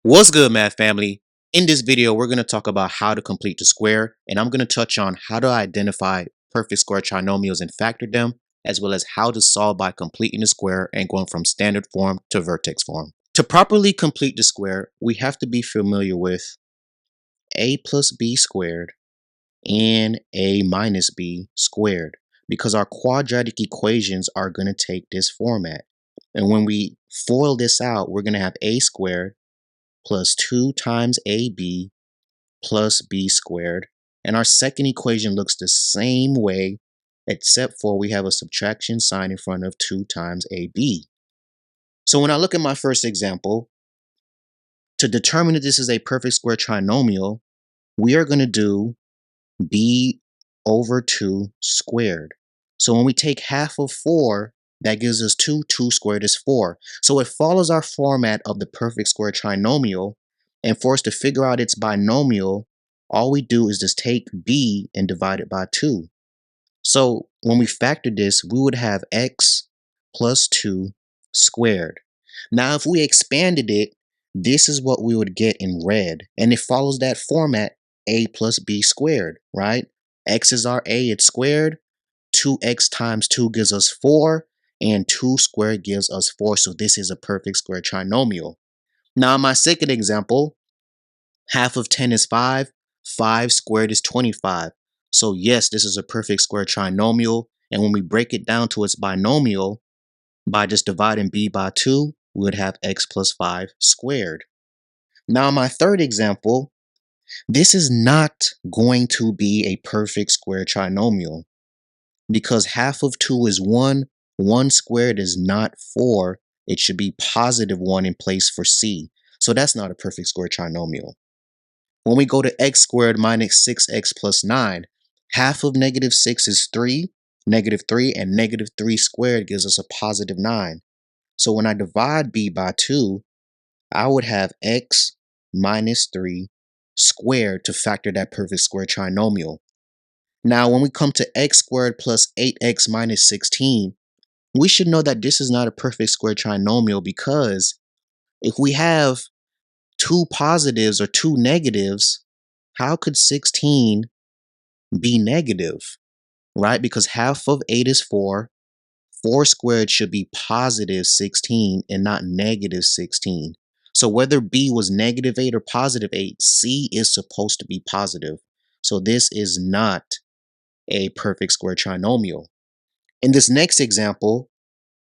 What's good, math family? In this video, we're going to talk about how to complete the square, and I'm going to touch on how to identify perfect square trinomials and factor them, as well as how to solve by completing the square and going from standard form to vertex form. To properly complete the square, we have to be familiar with a plus b squared and a minus b squared, because our quadratic equations are going to take this format. And when we FOIL this out, we're going to have a squared plus 2 times AB plus B squared. And our second equation looks the same way, except for we have a subtraction sign in front of 2 times AB. So when I look at my first example, to determine that this is a perfect square trinomial, we are going to do B over 2 squared. So when we take half of 4, that gives us 2. 2 squared is 4. So it follows our format of the perfect square trinomial. And for us to figure out its binomial, all we do is just take b and divide it by 2. So when we factor this, we would have x plus 2 squared. Now, if we expanded it, this is what we would get in red. And it follows that format, a plus b squared, right? X is our a, it's squared. 2x times 2 gives us 4, and 2 squared gives us 4. So this is a perfect square trinomial. Now, in my second example, half of 10 is 5. 5 squared is 25. So yes, this is a perfect square trinomial. And when we break it down to its binomial, by just dividing b by 2, we would have x plus 5 squared. Now, in my third example, this is not going to be a perfect square trinomial, because half of 2 is 1. 1 squared is not 4. It should be positive 1 in place for c. So that's not a perfect square trinomial. When we go to x squared minus 6x plus 9, half of negative 6 is 3, negative 3, and negative 3 squared gives us a positive 9. So when I divide b by 2, I would have x minus 3 squared to factor that perfect square trinomial. Now, when we come to x squared plus 8x minus 16, we should know that this is not a perfect square trinomial, because if we have 2 positives or 2 negatives, how could 16 be negative, right? Because half of 8 is 4. 4 squared should be positive 16 and not negative 16. So whether b was negative 8 or positive 8, c is supposed to be positive. So this is not a perfect square trinomial. In this next example,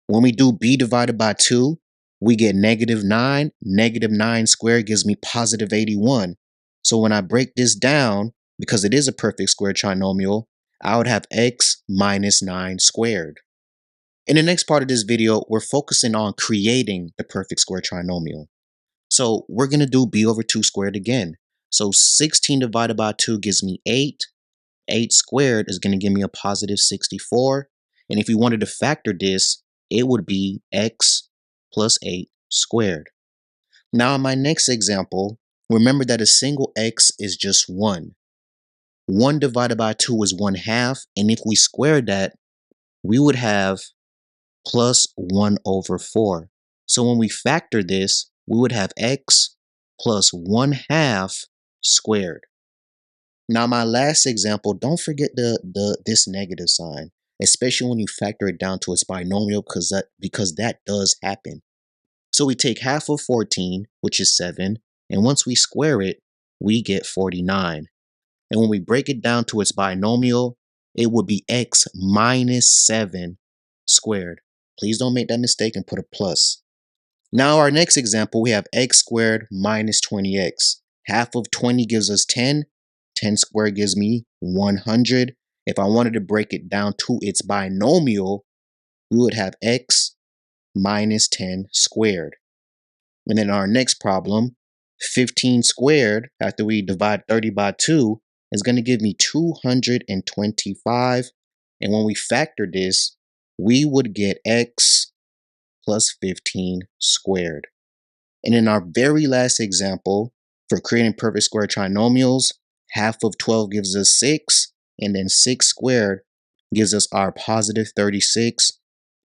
when we do b divided by 2, we get negative 9. Negative 9 squared gives me positive 81. So when I break this down, because it is a perfect square trinomial, I would have x minus 9 squared. In the next part of this video, we're focusing on creating the perfect square trinomial. So we're going to do b over 2 squared again. So 16 divided by 2 gives me 8. 8 squared is going to give me a positive 64. And if we wanted to factor this, it would be x plus 8 squared. Now, in my next example, remember that a single x is just 1. 1 divided by 2 is 1/2. And if we squared that, we would have plus 1 over 4. So when we factor this, we would have x plus 1/2 squared. Now, my last example, don't forget this negative sign, especially when you factor it down to its binomial, because that does happen. So we take half of 14, which is 7, and once we square it, we get 49. And when we break it down to its binomial, it would be x minus 7 squared. Please don't make that mistake and put a plus. Now, our next example, we have x squared minus 20x. Half of 20 gives us 10. 10 squared gives me 100. If I wanted to break it down to its binomial, we would have x minus 10 squared. And then our next problem, 15 squared, after we divide 30 by 2, is going to give me 225. And when we factor this, we would get x plus 15 squared. And in our very last example, for creating perfect square trinomials, half of 12 gives us 6, and then 6 squared gives us our positive 36.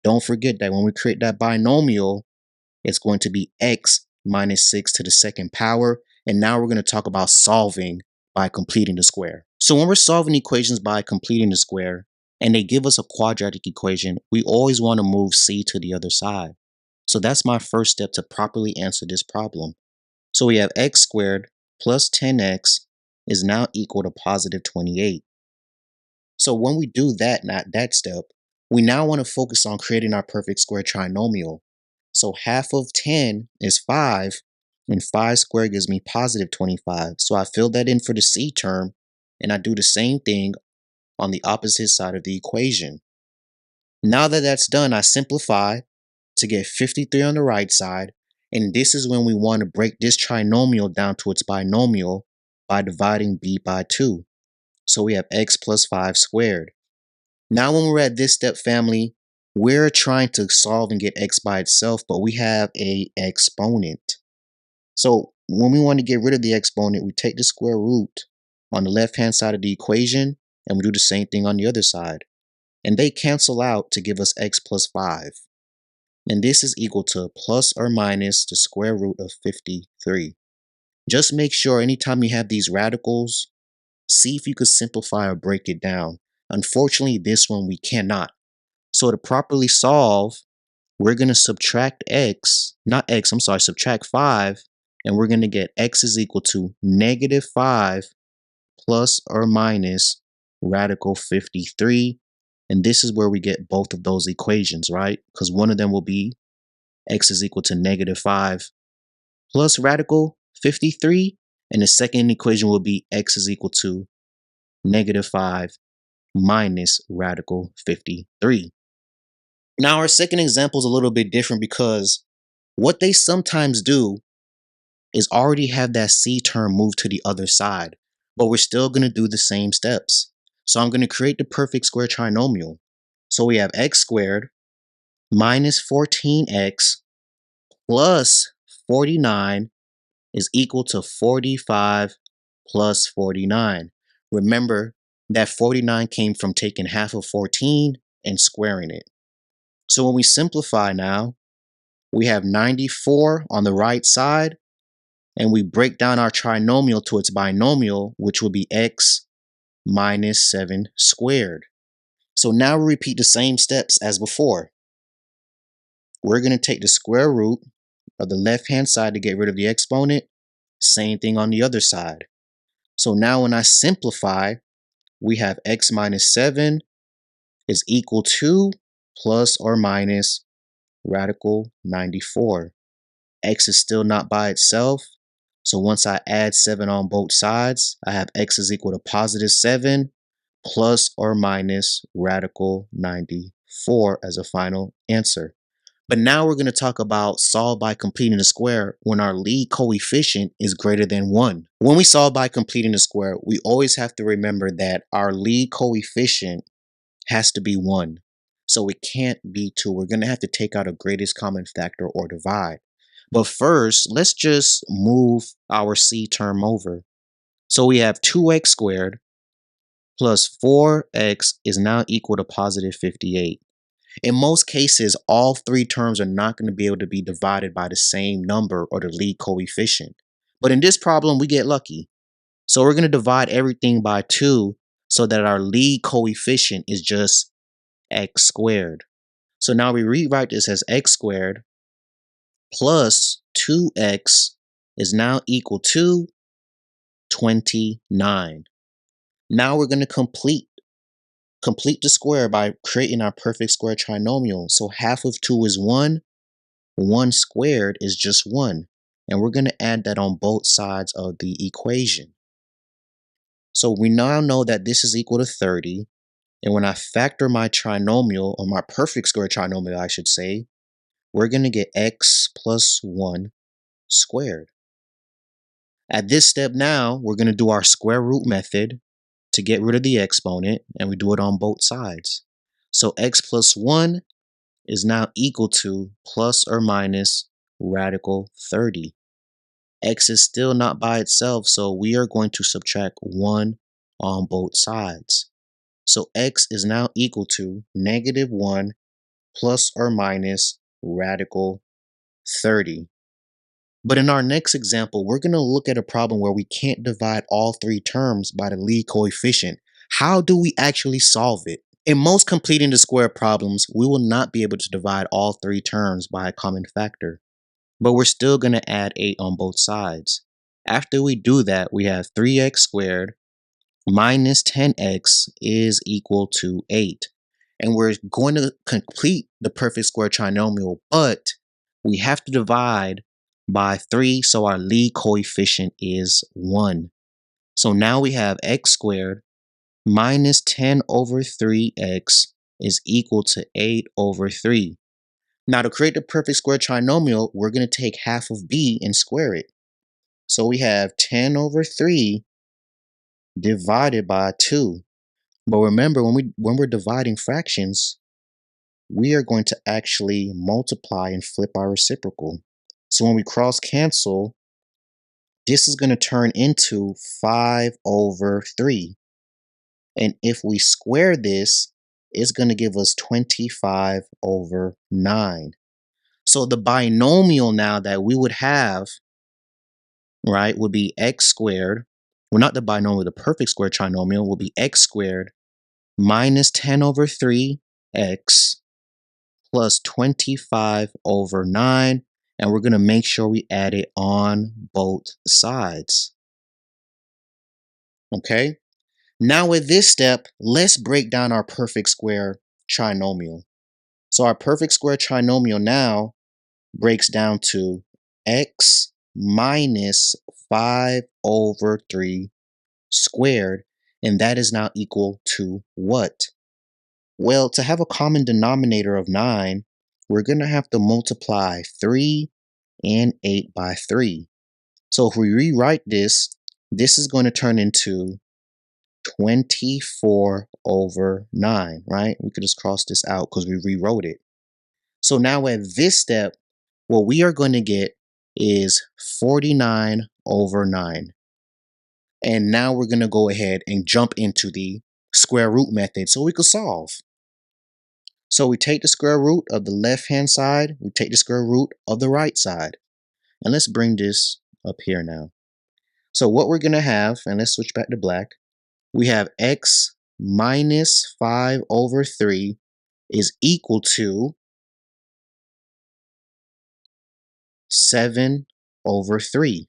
Don't forget that when we create that binomial, it's going to be x minus 6 to the second power. And now we're going to talk about solving by completing the square. So when we're solving equations by completing the square, and they give us a quadratic equation, we always want to move c to the other side. So that's my first step to properly answer this problem. So we have x squared plus 10x is now equal to positive 28. So when we do that step, we now want to focus on creating our perfect square trinomial. So half of 10 is 5, and 5 squared gives me positive 25. So I fill that in for the c term, and I do the same thing on the opposite side of the equation. Now that that's done, I simplify to get 53 on the right side, and this is when we want to break this trinomial down to its binomial by dividing b by 2. So we have x plus 5 squared. Now when we're at this step, family, we're trying to solve and get x by itself, but we have a exponent. So when we want to get rid of the exponent, we take the square root on the left-hand side of the equation, and we do the same thing on the other side. And they cancel out to give us x plus 5. And this is equal to plus or minus the square root of 53. Just make sure anytime you have these radicals, see if you could simplify or break it down. Unfortunately, this one we cannot. So to properly solve, we're going to subtract subtract 5, and we're going to get x is equal to negative 5 plus or minus radical 53. And this is where we get both of those equations, right? Because one of them will be x is equal to negative 5 plus radical 53. And the second equation will be x is equal to negative 5 minus radical 53. Now, our second example is a little bit different because what they sometimes do is already have that c term moved to the other side, but we're still going to do the same steps. So I'm going to create the perfect square trinomial. So we have x squared minus 14x plus 49 is equal to 45 plus 49. Remember that 49 came from taking half of 14 and squaring it. So when we simplify now, we have 94 on the right side, and we break down our trinomial to its binomial, which will be x minus 7 squared. So now we repeat the same steps as before. We're going to take the square root of the left-hand side to get rid of the exponent. Same thing on the other side. So now when I simplify, we have x minus 7 is equal to plus or minus radical 94. X is still not by itself. So once I add 7 on both sides, I have x is equal to positive 7 plus or minus radical 94 as a final answer. But now we're going to talk about solve by completing the square when our lead coefficient is greater than 1. When we solve by completing the square, we always have to remember that our lead coefficient has to be 1. So it can't be 2. We're going to have to take out a greatest common factor or divide. But first, let's just move our c term over. So we have 2x squared plus 4x is now equal to positive 58. In most cases, all three terms are not going to be able to be divided by the same number or the lead coefficient. But in this problem, we get lucky. So we're going to divide everything by 2 so that our lead coefficient is just x squared. So now we rewrite this as x squared plus 2x is now equal to 29. Now we're going to complete the square by creating our perfect square trinomial. So half of 2 is 1. 1 squared is just 1. And we're going to add that on both sides of the equation. So we now know that this is equal to 30. And when I factor my trinomial, or my perfect square trinomial, I should say, we're going to get x plus 1 squared. At this step now, we're going to do our square root method to get rid of the exponent, and we do it on both sides. So x plus 1 is now equal to plus or minus radical 30. X is still not by itself, so we are going to subtract 1 on both sides. So x is now equal to negative 1 plus or minus radical 30. But in our next example, we're going to look at a problem where we can't divide all three terms by the lead coefficient. How do we actually solve it? In most completing the square problems, we will not be able to divide all three terms by a common factor, but we're still going to add 8 on both sides. After we do that, we have 3x squared minus 10x is equal to 8. And we're going to complete the perfect square trinomial, but we have to divide by 3, so our lead coefficient is 1. So now we have x squared minus 10 over 3x is equal to 8 over 3. Now to create the perfect square trinomial, we're going to take half of b and square it. So we have 10 over 3 divided by 2. But remember, when we're dividing fractions, we are going to actually multiply and flip our reciprocal. So when we cross cancel, this is going to turn into 5 over 3. And if we square this, it's going to give us 25 over 9. So the binomial now that we would have, right, would be x squared. Well, not the binomial, the perfect square trinomial will be x squared minus 10 over 3x plus 25 over 9. And we're going to make sure we add it on both sides. Okay. Now with this step, let's break down our perfect square trinomial. So our perfect square trinomial now breaks down to x minus 5 over 3 squared. And that is now equal to what? Well, to have a common denominator of 9, we're going to have to multiply 3 and 8 by 3. So if we rewrite this, this is going to turn into 24 over 9, right? We could just cross this out because we rewrote it. So now at this step, what we are going to get is 49 over 9. And now we're going to go ahead and jump into the square root method so we could solve. So we take the square root of the left-hand side, we take the square root of the right side. And let's bring this up here now. So what we're going to have, and let's switch back to black, we have x minus 5 over 3 is equal to 7 over 3.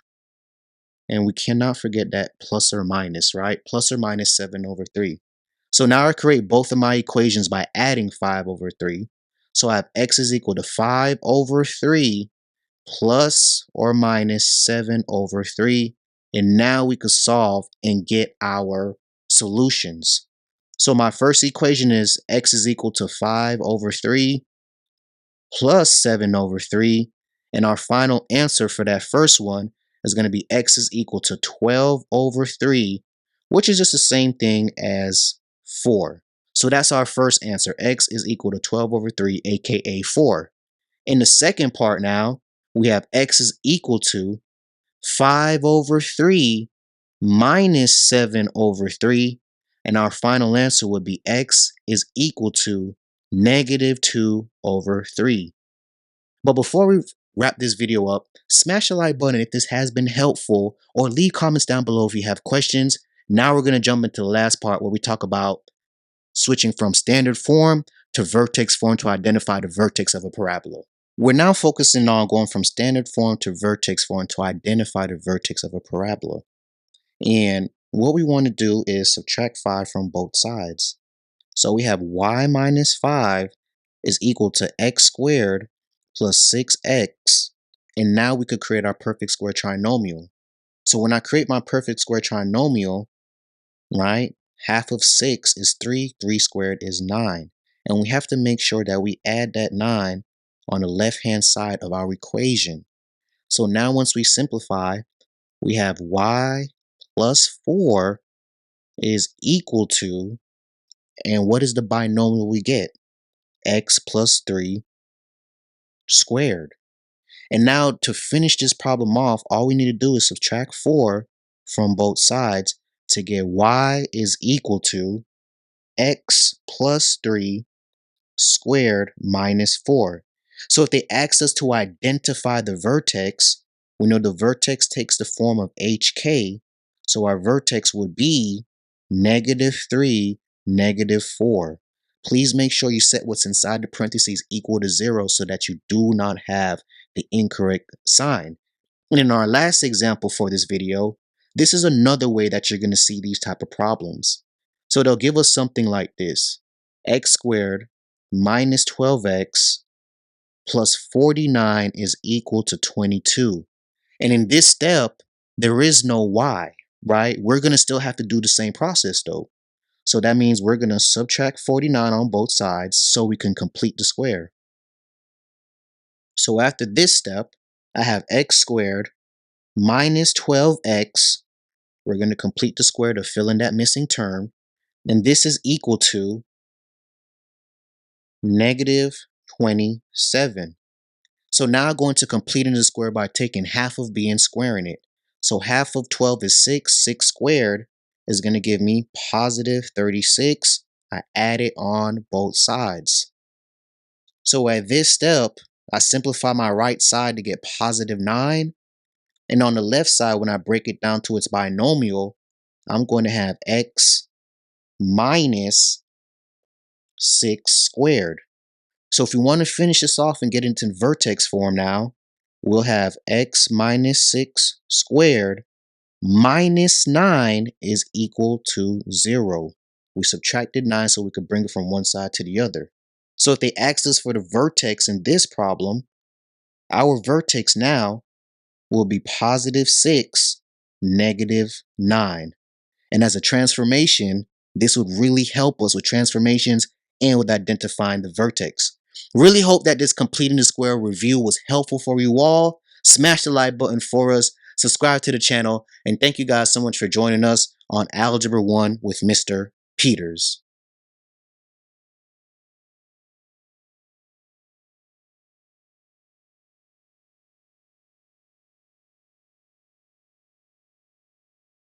And we cannot forget that plus or minus, right? Plus or minus 7 over 3. So now I create both of my equations by adding 5 over 3. So I have x is equal to 5 over 3 plus or minus 7 over 3. And now we could solve and get our solutions. So my first equation is x is equal to 5 over 3 plus 7 over 3. And our final answer for that first one is going to be x is equal to 12 over 3, which is just the same thing as 4. So that's our first answer. X is equal to 12 over 3, aka 4. In the second part now, we have x is equal to 5 over 3 minus 7 over 3. And our final answer would be x is equal to negative 2 over 3. But before we wrap this video up, smash the like button if this has been helpful, or leave comments down below if you have questions. Now we're going to jump into the last part where we talk about switching from standard form to vertex form to identify the vertex of a parabola. We're now focusing on going from standard form to vertex form to identify the vertex of a parabola. And what we want to do is subtract 5 from both sides. So we have y minus 5 is equal to x squared plus 6x. And now we could create our perfect square trinomial. So when I create my perfect square trinomial, right, half of 6 is 3, 3 squared is 9. And we have to make sure that we add that 9 on the left-hand side of our equation. So now once we simplify, we have y plus 4 is equal to, and what is the binomial we get? X plus 3 squared. And now to finish this problem off, all we need to do is subtract 4 from both sides to get y is equal to x plus 3 squared minus 4. So if they asked us to identify the vertex, We know the vertex takes the form of HK, so our vertex would be -3, -4. Please make sure you set what's inside the parentheses equal to 0 so that you do not have the incorrect sign. And in our last example for this video, this is another way that you're going to see these type of problems. So they'll give us something like this: x squared minus 12x plus 49 is equal to 22. And in this step, there is no y, right? We're going to still have to do the same process though. So that means we're going to subtract 49 on both sides so we can complete the square. So after this step, I have x squared minus 12x. We're going to complete the square to fill in that missing term. And this is equal to -27. So now I'm going to complete in the square by taking half of b and squaring it. So half of 12 is 6. 6 squared is going to give me positive 36. I add it on both sides. So at this step, I simplify my right side to get positive 9. And on the left side, when I break it down to its binomial, I'm going to have x minus 6 squared. So if we want to finish this off and get into vertex form now, we'll have x minus 6 squared minus 9 is equal to 0. We subtracted 9 so we could bring it from one side to the other. So if they asked us for the vertex in this problem, our vertex now will be positive 6, -9. And as a transformation, this would really help us with transformations and with identifying the vertex. Really hope that this completing the square review was helpful for you all. Smash the like button for us, subscribe to the channel, and thank you guys so much for joining us on Algebra 1 with Mr. Peters.